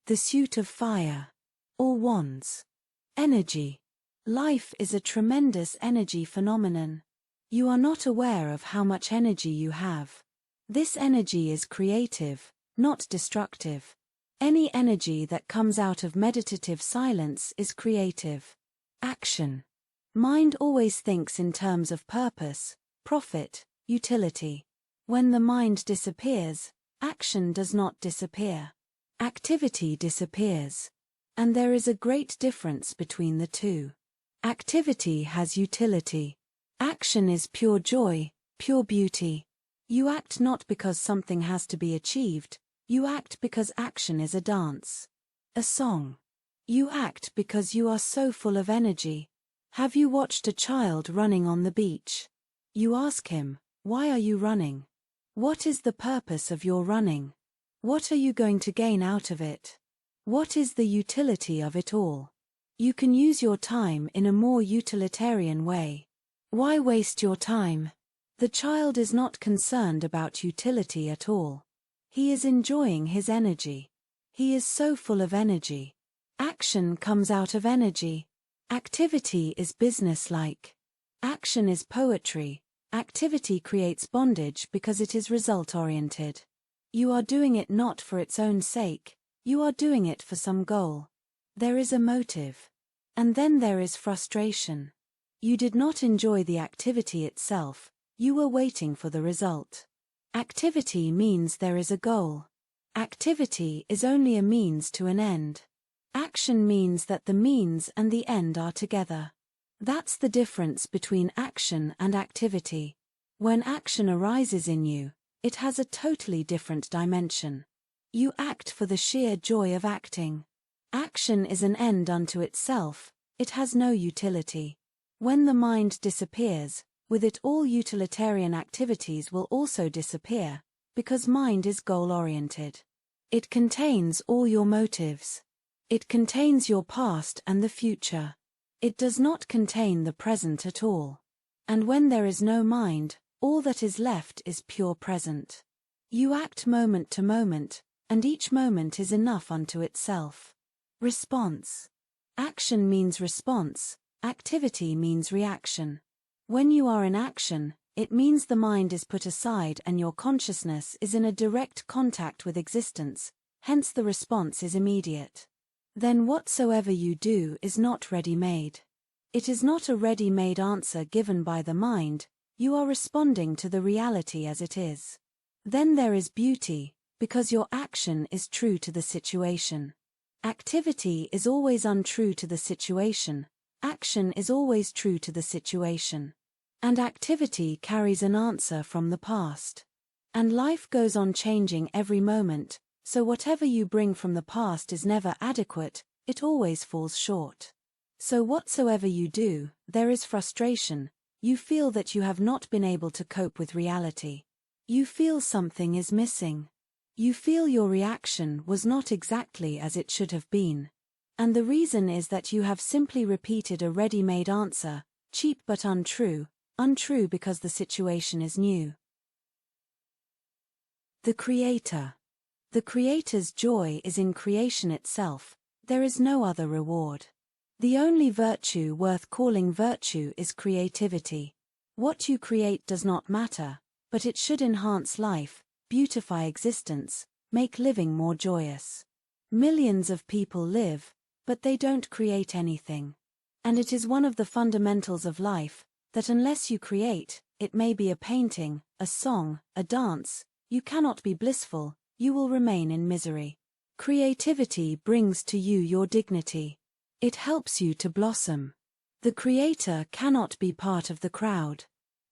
the suit of fire, or wands. Energy. Life is a tremendous energy phenomenon. You are not aware of how much energy you have. This energy is creative, not destructive. Any energy that comes out of meditative silence is creative. Action. Mind always thinks in terms of purpose, profit, utility. When the mind disappears, action does not disappear. Activity disappears. And there is a great difference between the two. Activity has utility. Action is pure joy, pure beauty. You act not because something has to be achieved, you act because action is a dance. A song. You act because you are so full of energy. Have you watched a child running on the beach? You ask him, why are you running? What is the purpose of your running? What are you going to gain out of it? What is the utility of it all? You can use your time in a more utilitarian way. Why waste your time? The child is not concerned about utility at all. He is enjoying his energy. He is so full of energy. Action comes out of energy. Activity is businesslike. Action is poetry. Activity creates bondage because it is result-oriented. You are doing it not for its own sake, you are doing it for some goal. There is a motive. And then there is frustration. You did not enjoy the activity itself, you were waiting for the result. Activity means there is a goal. Activity is only a means to an end. Action means that the means and the end are together. That's the difference between action and activity. When action arises in you, it has a totally different dimension. You act for the sheer joy of acting. Action is an end unto itself, it has no utility. When the mind disappears, with it all utilitarian activities will also disappear, because mind is goal-oriented. It contains all your motives. It contains your past and the future. It does not contain the present at all. And when there is no mind, all that is left is pure present. You act moment to moment, and each moment is enough unto itself. Response. Action means response, activity means reaction. When you are in action, it means the mind is put aside and your consciousness is in a direct contact with existence, hence the response is immediate. Then whatsoever you do is not ready-made. It is not a ready-made answer given by the mind, you are responding to the reality as it is. Then there is beauty, because your action is true to the situation. Activity is always untrue to the situation, action is always true to the situation. And activity carries an answer from the past. And life goes on changing every moment, so whatever you bring from the past is never adequate, it always falls short. So whatsoever you do, there is frustration, you feel that you have not been able to cope with reality. You feel something is missing. You feel your reaction was not exactly as it should have been. And the reason is that you have simply repeated a ready-made answer, cheap but untrue because the situation is new. The Creator. The Creator's joy is in creation itself, there is no other reward. The only virtue worth calling virtue is creativity. What you create does not matter, but it should enhance life, beautify existence, make living more joyous. Millions of people live, but they don't create anything. And it is one of the fundamentals of life, that unless you create, it may be a painting, a song, a dance, you cannot be blissful, you will remain in misery. Creativity brings to you your dignity. It helps you to blossom. The Creator cannot be part of the crowd.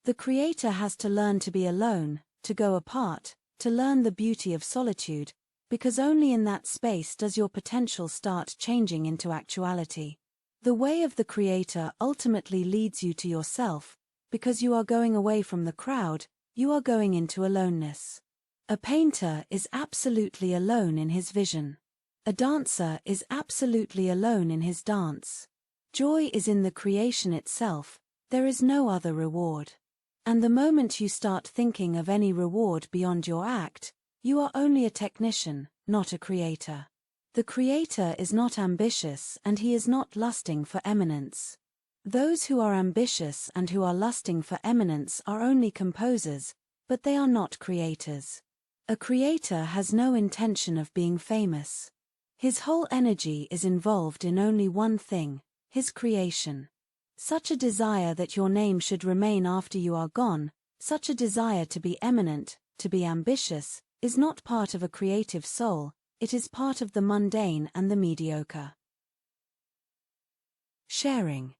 The Creator has to learn to be alone, to go apart, to learn the beauty of solitude, because only in that space does your potential start changing into actuality. The way of the Creator ultimately leads you to yourself, because you are going away from the crowd, you are going into aloneness. A painter is absolutely alone in his vision. A dancer is absolutely alone in his dance. Joy is in the creation itself, there is no other reward. And the moment you start thinking of any reward beyond your act, you are only a technician, not a creator. The Creator is not ambitious and he is not lusting for eminence. Those who are ambitious and who are lusting for eminence are only composers, but they are not creators. A creator has no intention of being famous. His whole energy is involved in only one thing, his creation. Such a desire that your name should remain after you are gone, such a desire to be eminent, to be ambitious, is not part of a creative soul, it is part of the mundane and the mediocre. Sharing.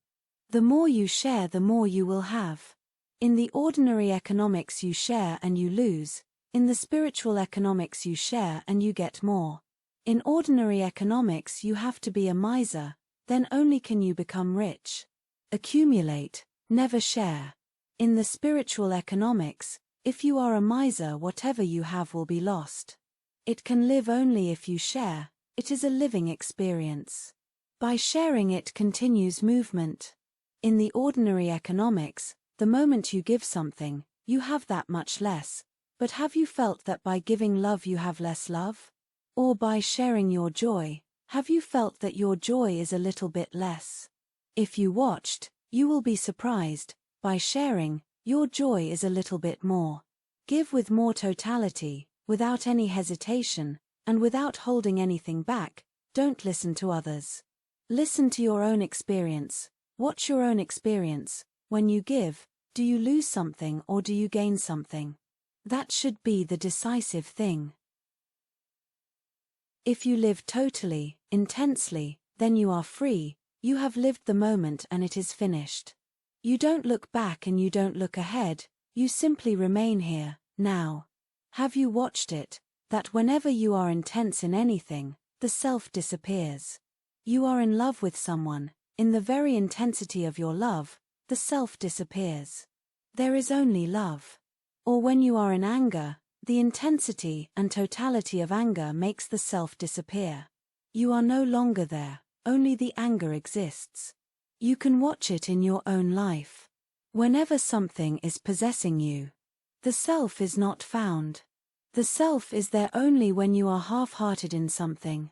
The more you share, the more you will have. In the ordinary economics you share and you lose, in the spiritual economics you share and you get more. In ordinary economics you have to be a miser, then only can you become rich. Accumulate, never share. In the spiritual economics, if you are a miser, whatever you have will be lost. It can live only if you share, it is a living experience. By sharing it continues movement. In the ordinary economics, the moment you give something, you have that much less, but have you felt that by giving love you have less love? Or by sharing your joy, have you felt that your joy is a little bit less? If you watched, you will be surprised, by sharing, your joy is a little bit more. Give with more totality, without any hesitation, and without holding anything back, don't listen to others. Listen to your own experience, watch your own experience. When you give, do you lose something or do you gain something? That should be the decisive thing. If you live totally, intensely, then you are free, you have lived the moment and it is finished. You don't look back and you don't look ahead, you simply remain here, now. Have you watched it, that whenever you are intense in anything, the self disappears? You are in love with someone, in the very intensity of your love, the self disappears. There is only love. Or when you are in anger, the intensity and totality of anger makes the self disappear. You are no longer there, only the anger exists. You can watch it in your own life. Whenever something is possessing you, the self is not found. The self is there only when you are half-hearted in something.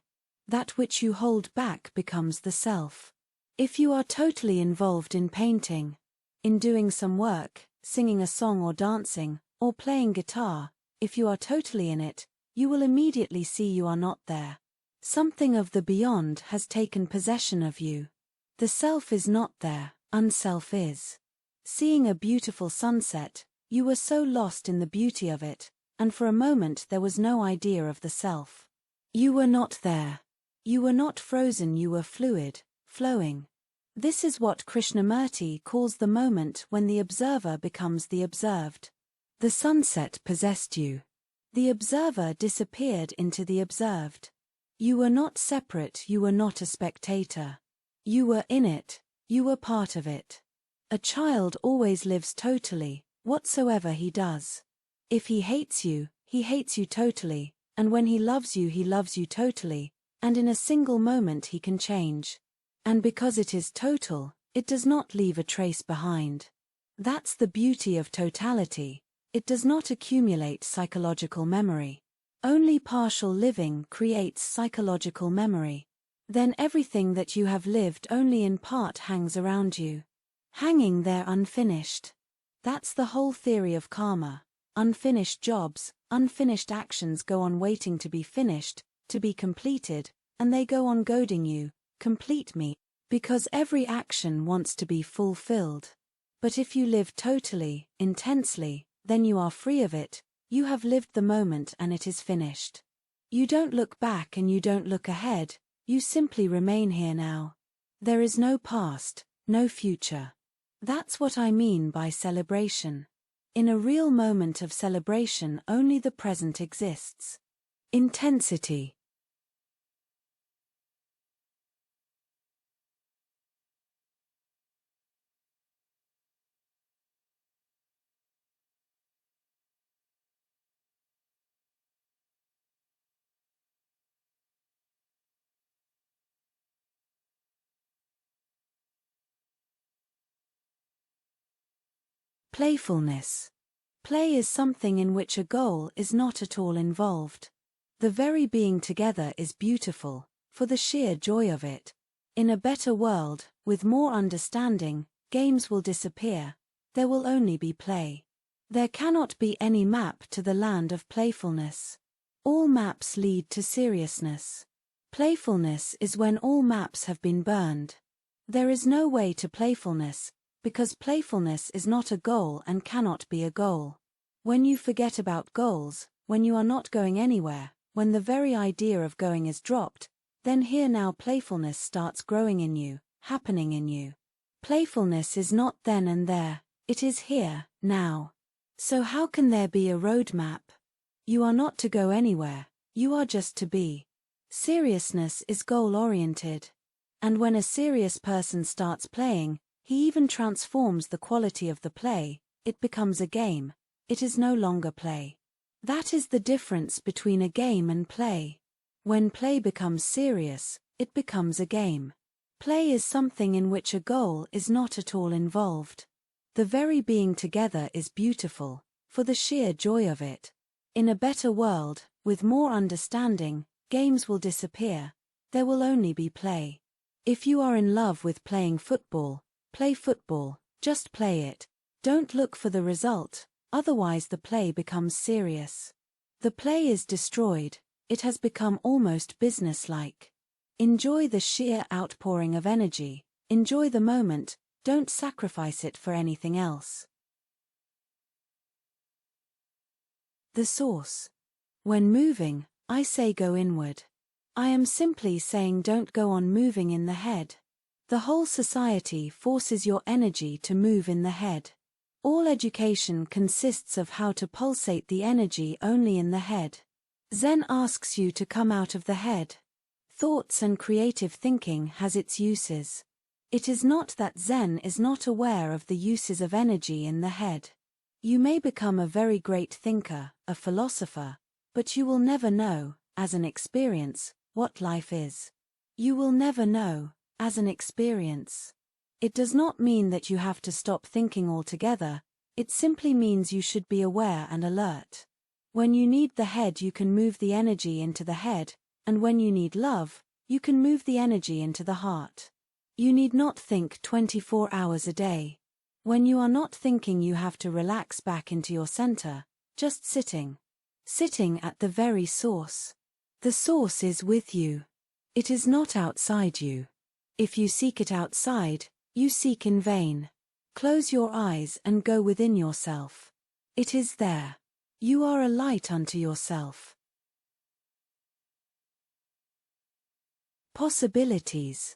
That which you hold back becomes the self. If you are totally involved in painting, in doing some work, singing a song or dancing, or playing guitar, if you are totally in it, you will immediately see you are not there. Something of the beyond has taken possession of you. The self is not there, unself is. Seeing a beautiful sunset, you were so lost in the beauty of it, and for a moment there was no idea of the self. You were not there. You were not frozen, you were fluid, flowing. This is what Krishnamurti calls the moment when the observer becomes the observed. The sunset possessed you. The observer disappeared into the observed. You were not separate, you were not a spectator. You were in it, you were part of it. A child always lives totally, whatsoever he does. If he hates you totally, and when he loves you totally, and in a single moment he can change. And because it is total, it does not leave a trace behind. That's the beauty of totality. It does not accumulate psychological memory. Only partial living creates psychological memory. Then everything that you have lived only in part hangs around you. Hanging there unfinished. That's the whole theory of karma. Unfinished jobs, unfinished actions go on waiting to be finished, to be completed, and they go on goading you, complete me, because every action wants to be fulfilled. But if you live totally, intensely, then you are free of it, you have lived the moment and it is finished. You don't look back and you don't look ahead, you simply remain here now. There is no past, no future. That's what I mean by celebration. In a real moment of celebration only the present exists. Intensity. Playfulness. Play is something in which a goal is not at all involved. The very being together is beautiful, for the sheer joy of it. In a better world, with more understanding, games will disappear. There will only be play. There cannot be any map to the land of playfulness. All maps lead to seriousness. Playfulness is when all maps have been burned. There is no way to playfulness, because playfulness is not a goal and cannot be a goal. When you forget about goals, when you are not going anywhere, when the very idea of going is dropped, then here now playfulness starts growing in you, happening in you. Playfulness is not then and there, it is here, now. So how can there be a roadmap? You are not to go anywhere, you are just to be. Seriousness is goal-oriented. And when a serious person starts playing, he even transforms the quality of the play, it becomes a game, it is no longer play. That is the difference between a game and play. When play becomes serious, it becomes a game. Play is something in which a goal is not at all involved. The very being together is beautiful, for the sheer joy of it. In a better world, with more understanding, games will disappear, there will only be play. If you are in love with playing football, play football, just play it. Don't look for the result, otherwise the play becomes serious. The play is destroyed, it has become almost businesslike. Enjoy the sheer outpouring of energy, enjoy the moment, don't sacrifice it for anything else. The source. When moving, I say go inward. I am simply saying don't go on moving in the head. The whole society forces your energy to move in the head. All education consists of how to pulsate the energy only in the head. Zen asks you to come out of the head. Thoughts and creative thinking has its uses. It is not that Zen is not aware of the uses of energy in the head. You may become a very great thinker, a philosopher, but you will never know, as an experience, what life is. You will never know, as an experience. It does not mean that you have to stop thinking altogether, it simply means you should be aware and alert. When you need the head you can move the energy into the head, and when you need love, you can move the energy into the heart. You need not think 24 hours a day. When you are not thinking you have to relax back into your center, just sitting. Sitting at the very source. The source is with you. It is not outside you. If you seek it outside, you seek in vain. Close your eyes and go within yourself. It is there. You are a light unto yourself. Possibilities.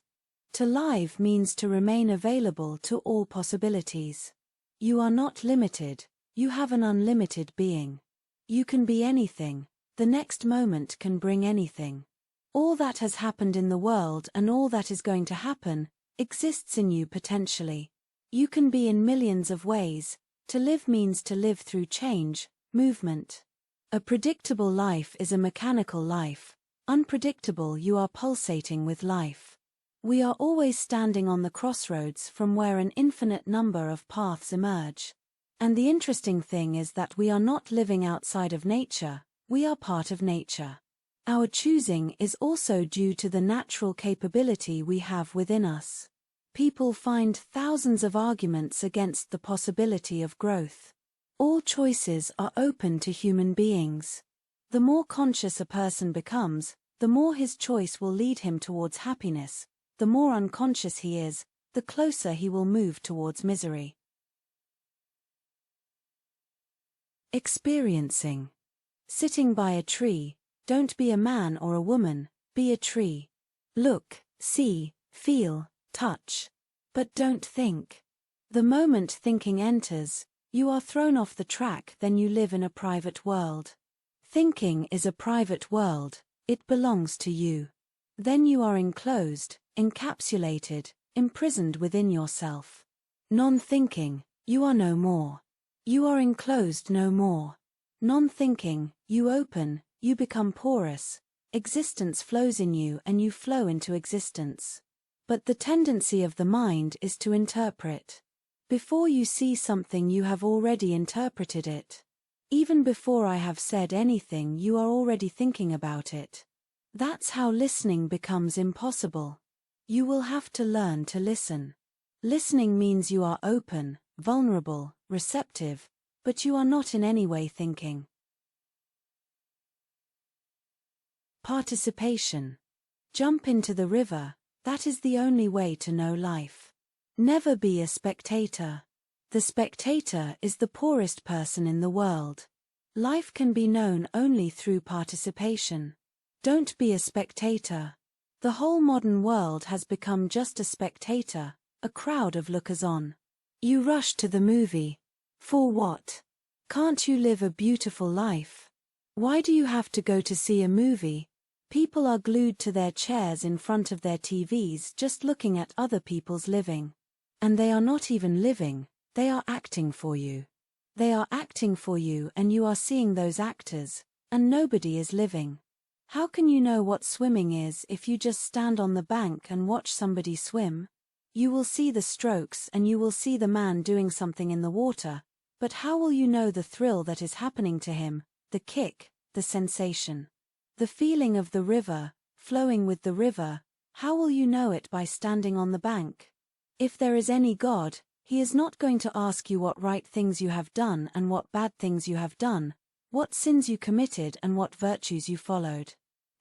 To live means to remain available to all possibilities. You are not limited, you have an unlimited being. You can be anything, the next moment can bring anything. All that has happened in the world and all that is going to happen, exists in you potentially. You can be in millions of ways. To live means to live through change, movement. A predictable life is a mechanical life. Unpredictable, you are pulsating with life. We are always standing on the crossroads from where an infinite number of paths emerge. And the interesting thing is that we are not living outside of nature, we are part of nature. Our choosing is also due to the natural capability we have within us. People find thousands of arguments against the possibility of growth. All choices are open to human beings. The more conscious a person becomes, the more his choice will lead him towards happiness. The more unconscious he is, the closer he will move towards misery. Experiencing. Sitting by a tree, don't be a man or a woman, be a tree. Look, see, feel, touch. But don't think. The moment thinking enters, you are thrown off the track, then you live in a private world. Thinking is a private world, it belongs to you. Then you are enclosed, encapsulated, imprisoned within yourself. Non-thinking, you are no more. You are enclosed no more. Non-thinking, you open, you become porous. Existence flows in you and you flow into existence. But the tendency of the mind is to interpret. Before you see something you have already interpreted it. Even before I have said anything you are already thinking about it. That's how listening becomes impossible. You will have to learn to listen. Listening means you are open, vulnerable, receptive, but you are not in any way thinking. Participation. Jump into the river, that is the only way to know life. Never be a spectator. The spectator is the poorest person in the world. Life can be known only through participation. Don't be a spectator. The whole modern world has become just a spectator, a crowd of lookers-on. You rush to the movie. For what? Can't you live a beautiful life? Why do you have to go to see a movie? People are glued to their chairs in front of their TVs just looking at other people's living. And they are not even living, they are acting for you. They are acting for you and you are seeing those actors, and nobody is living. How can you know what swimming is if you just stand on the bank and watch somebody swim? You will see the strokes and you will see the man doing something in the water, but how will you know the thrill that is happening to him, the kick, the sensation? The feeling of the river, flowing with the river, how will you know it by standing on the bank? If there is any God, He is not going to ask you what right things you have done and what bad things you have done, what sins you committed and what virtues you followed.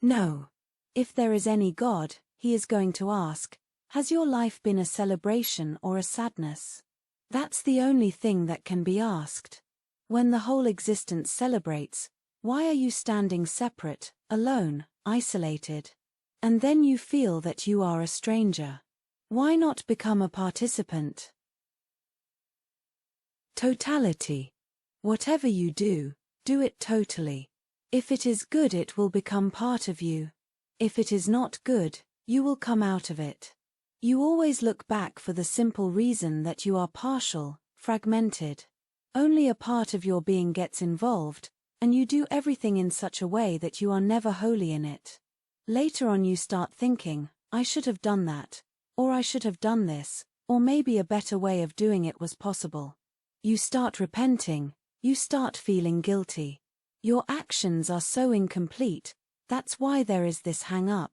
No. If there is any God, He is going to ask, has your life been a celebration or a sadness? That's the only thing that can be asked. When the whole existence celebrates, why are you standing separate, alone, isolated? And then you feel that you are a stranger. Why not become a participant? Totality. Whatever you do, do it totally. If it is good, it will become part of you. If it is not good, you will come out of it. You always look back for the simple reason that you are partial, fragmented. Only a part of your being gets involved, and you do everything in such a way that you are never wholly in it. Later on you start thinking, I should have done that, or I should have done this, or maybe a better way of doing it was possible. You start repenting, you start feeling guilty. Your actions are so incomplete, that's why there is this hang-up.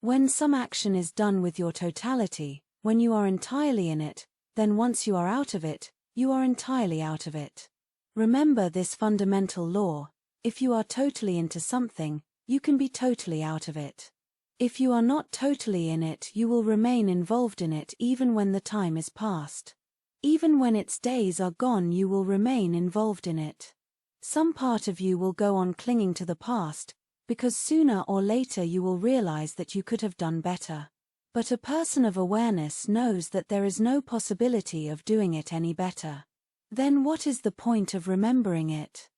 When some action is done with your totality, when you are entirely in it, then once you are out of it, you are entirely out of it. Remember this fundamental law: if you are totally into something, you can be totally out of it. If you are not totally in it, you will remain involved in it even when the time is past. Even when its days are gone, you will remain involved in it. Some part of you will go on clinging to the past, because sooner or later you will realize that you could have done better. But a person of awareness knows that there is no possibility of doing it any better. Then what is the point of remembering it?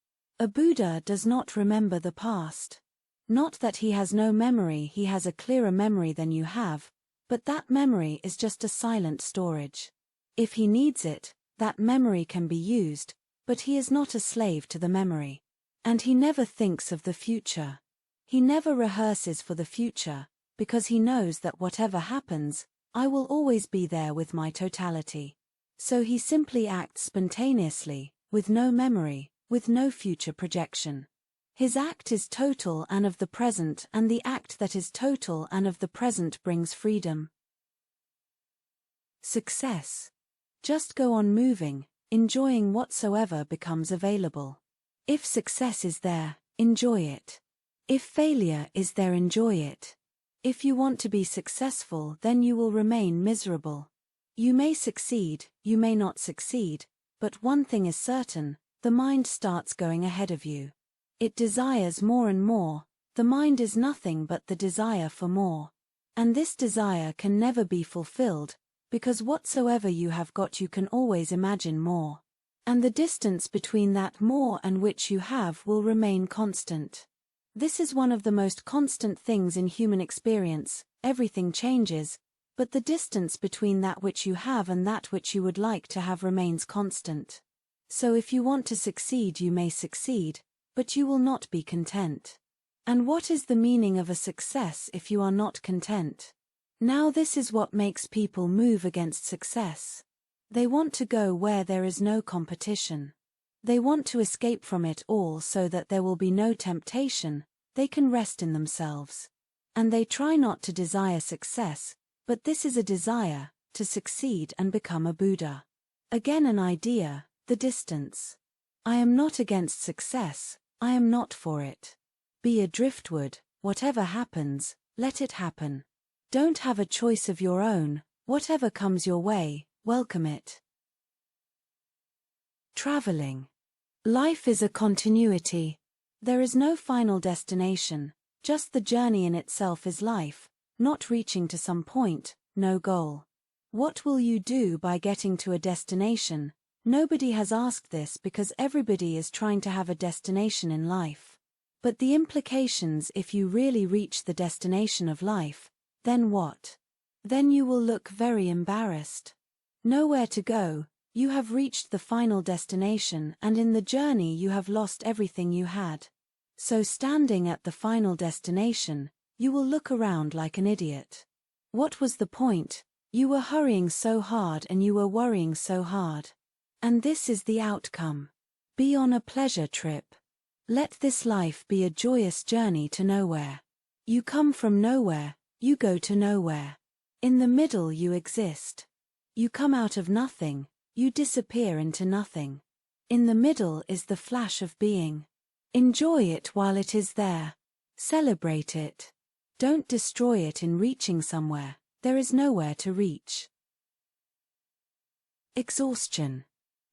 A Buddha does not remember the past. Not that he has no memory, he has a clearer memory than you have, but that memory is just a silent storage. If he needs it, that memory can be used, but he is not a slave to the memory. And he never thinks of the future. He never rehearses for the future, because he knows that whatever happens, I will always be there with my totality. So he simply acts spontaneously, with no memory, with no future projection. His act is total and of the present, and the act that is total and of the present brings freedom. Success. Just go on moving, enjoying whatsoever becomes available. If success is there, enjoy it. If failure is there, enjoy it. If you want to be successful, then you will remain miserable. You may succeed, you may not succeed, but one thing is certain, the mind starts going ahead of you. It desires more and more, the mind is nothing but the desire for more. And this desire can never be fulfilled, because whatsoever you have got you can always imagine more. And the distance between that more and which you have will remain constant. This is one of the most constant things in human experience. Everything changes, but the distance between that which you have and that which you would like to have remains constant. So if you want to succeed, you may succeed, but you will not be content. And what is the meaning of a success if you are not content? Now this is what makes people move against success. They want to go where there is no competition. They want to escape from it all so that there will be no temptation, they can rest in themselves. And they try not to desire success, but this is a desire, to succeed and become a Buddha. Again an idea, the distance. I am not against success, I am not for it. Be a driftwood, whatever happens, let it happen. Don't have a choice of your own, whatever comes your way, welcome it. Traveling. Life is a continuity. There is no final destination, just the journey in itself is life, not reaching to some point, no goal. What will you do by getting to a destination? Nobody has asked this because everybody is trying to have a destination in life. But the implications if you really reach the destination of life, then what? Then you will look very embarrassed. Nowhere to go, you have reached the final destination and in the journey you have lost everything you had. So standing at the final destination, you will look around like an idiot. What was the point? You were hurrying so hard and you were worrying so hard. And this is the outcome. Be on a pleasure trip. Let this life be a joyous journey to nowhere. You come from nowhere, you go to nowhere. In the middle you exist. You come out of nothing, you disappear into nothing. In the middle is the flash of being. Enjoy it while it is there. Celebrate it. Don't destroy it in reaching somewhere, there is nowhere to reach. Exhaustion.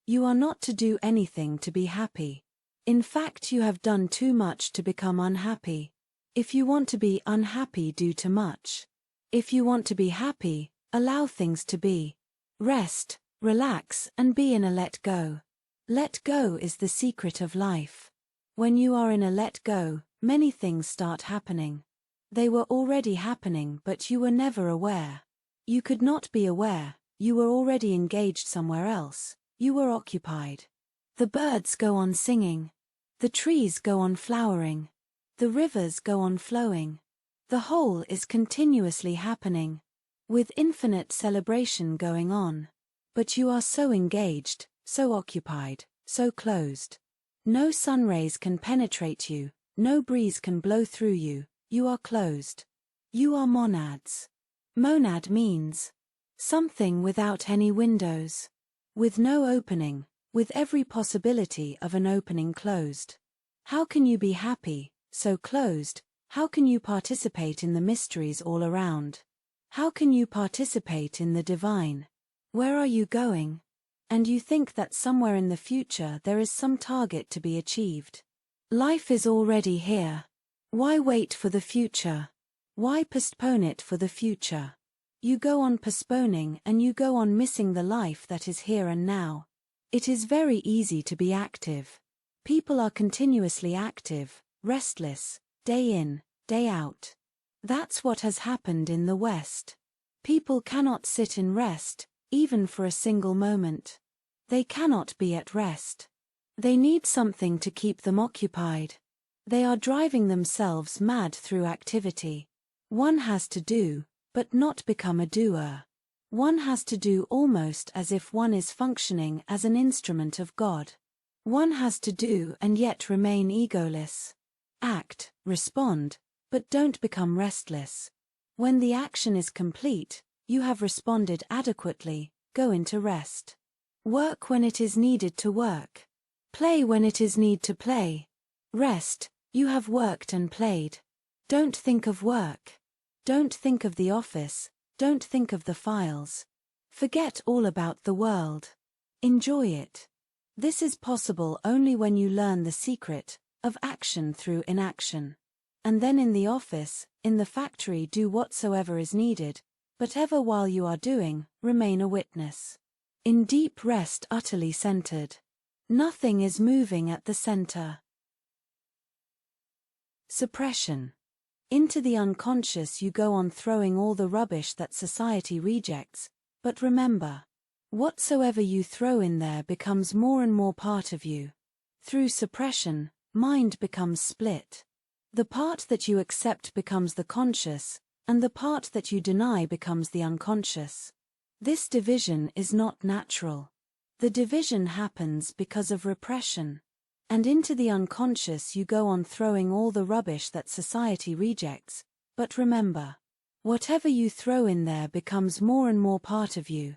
You are not to do anything to be happy. In fact, you have done too much to become unhappy. If you want to be unhappy, do too much. If you want to be happy, allow things to be. Rest, relax, and be in a let go. Let go is the secret of life. When you are in a let go, many things start happening. They were already happening, but you were never aware. You could not be aware, you were already engaged somewhere else. You were occupied. The birds go on singing. The trees go on flowering. The rivers go on flowing. The whole is continuously happening, with infinite celebration going on. But you are so engaged, so occupied, so closed. No sun rays can penetrate you, no breeze can blow through you, you are closed. You are monads. Monad means something without any windows. With no opening, with every possibility of an opening closed. How can you be happy, so closed? How can you participate in the mysteries all around? How can you participate in the divine? Where are you going? And you think that somewhere in the future there is some target to be achieved. Life is already here. Why wait for the future? Why postpone it for the future? You go on postponing and you go on missing the life that is here and now. It is very easy to be active. People are continuously active, restless, day in, day out. That's what has happened in the West. People cannot sit in rest, even for a single moment. They cannot be at rest. They need something to keep them occupied. They are driving themselves mad through activity. One has to do, but not become a doer. One has to do almost as if one is functioning as an instrument of God. One has to do and yet remain egoless. Act, respond, but don't become restless. When the action is complete, you have responded adequately, go into rest. Work when it is needed to work. Play when it is need to play. Rest, you have worked and played. Don't think of work. Don't think of the office, don't think of the files. Forget all about the world. Enjoy it. This is possible only when you learn the secret of action through inaction. And then in the office, in the factory, do whatsoever is needed, but ever while you are doing, remain a witness. In deep rest, utterly centered. Nothing is moving at the center. Suppression. Into the unconscious you go on throwing all the rubbish that society rejects, but remember, whatsoever you throw in there becomes more and more part of you. Through suppression, mind becomes split. The part that you accept becomes the conscious, and the part that you deny becomes the unconscious. This division is not natural. The division happens because of repression. And into the unconscious you go on throwing all the rubbish that society rejects, But remember, whatever you throw in there becomes more and more part of you.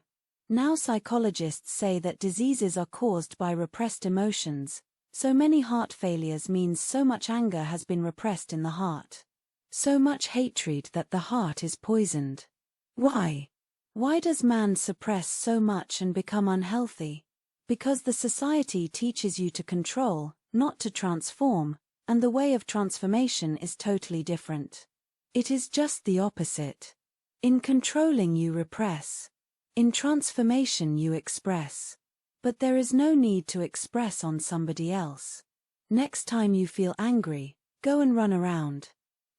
Now psychologists say that diseases are caused by repressed emotions. So many heart failures means so much anger has been repressed in the heart. So much hatred that the heart is poisoned. Why? Why does man suppress so much and become unhealthy? Because the society teaches you to control, not to transform, and the way of transformation is totally different. It is just the opposite. In controlling you repress. In transformation you express. But there is no need to express on somebody else. Next time you feel angry, go and run around.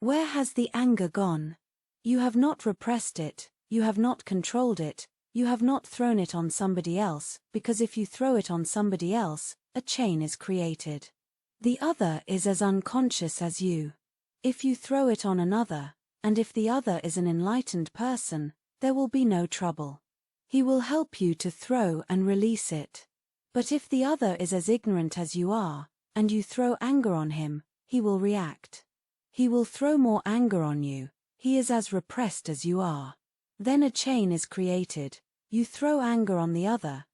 Where has the anger gone? You have not repressed it, you have not controlled it, you have not thrown it on somebody else, because if you throw it on somebody else, a chain is created. The other is as unconscious as you. If you throw it on another, and if the other is an enlightened person, there will be no trouble. He will help you to throw and release it. But if the other is as ignorant as you are, and you throw anger on him, he will react. He will throw more anger on you, he is as repressed as you are. Then a chain is created, you throw anger on the other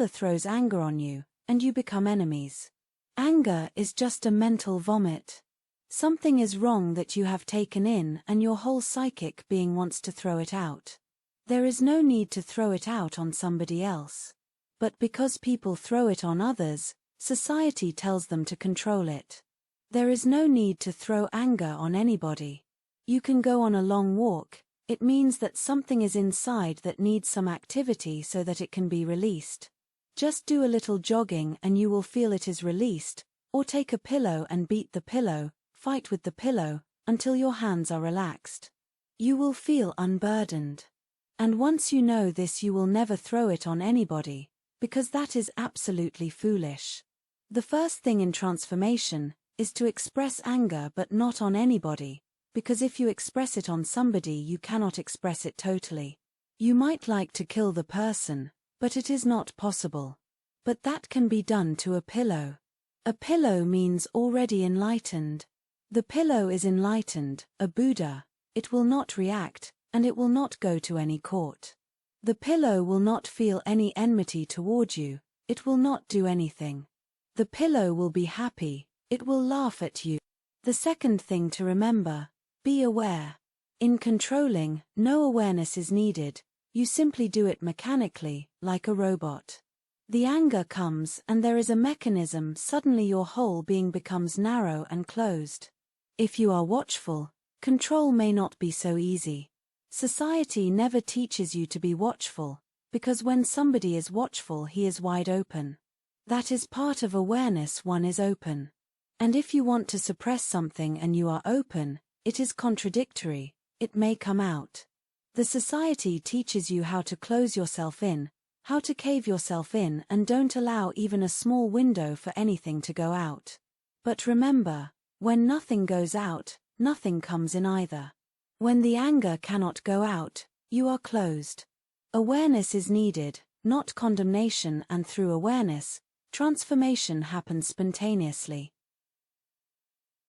throws anger on you, and you become enemies. Anger is just a mental vomit. Something is wrong that you have taken in and your whole psychic being wants to throw it out. There is no need to throw it out on somebody else. But because people throw it on others, society tells them to control it. There is no need to throw anger on anybody. You can go on a long walk, it means that something is inside that needs some activity so that it can be released. Just do a little jogging and you will feel it is released, or take a pillow and beat the pillow, fight with the pillow, until your hands are relaxed. You will feel unburdened. And once you know this, you will never throw it on anybody, because that is absolutely foolish. The first thing in transformation is to express anger but not on anybody, because if you express it on somebody you cannot express it totally. You might like to kill the person, but it is not possible. But that can be done to a pillow. A pillow means already enlightened. The pillow is enlightened, a Buddha. It will not react, and it will not go to any court. The pillow will not feel any enmity toward you, it will not do anything. The pillow will be happy, it will laugh at you. The second thing to remember, be aware. In controlling, no awareness is needed, you simply do it mechanically, like a robot. The anger comes and there is a mechanism, suddenly your whole being becomes narrow and closed. If you are watchful, control may not be so easy. Society never teaches you to be watchful, because when somebody is watchful he is wide open. That is part of awareness, one is open. And if you want to suppress something and you are open, it is contradictory, it may come out. The society teaches you how to close yourself in, how to cave yourself in and don't allow even a small window for anything to go out. But remember, when nothing goes out, nothing comes in either. When the anger cannot go out, you are closed. Awareness is needed, not condemnation, and through awareness, transformation happens spontaneously.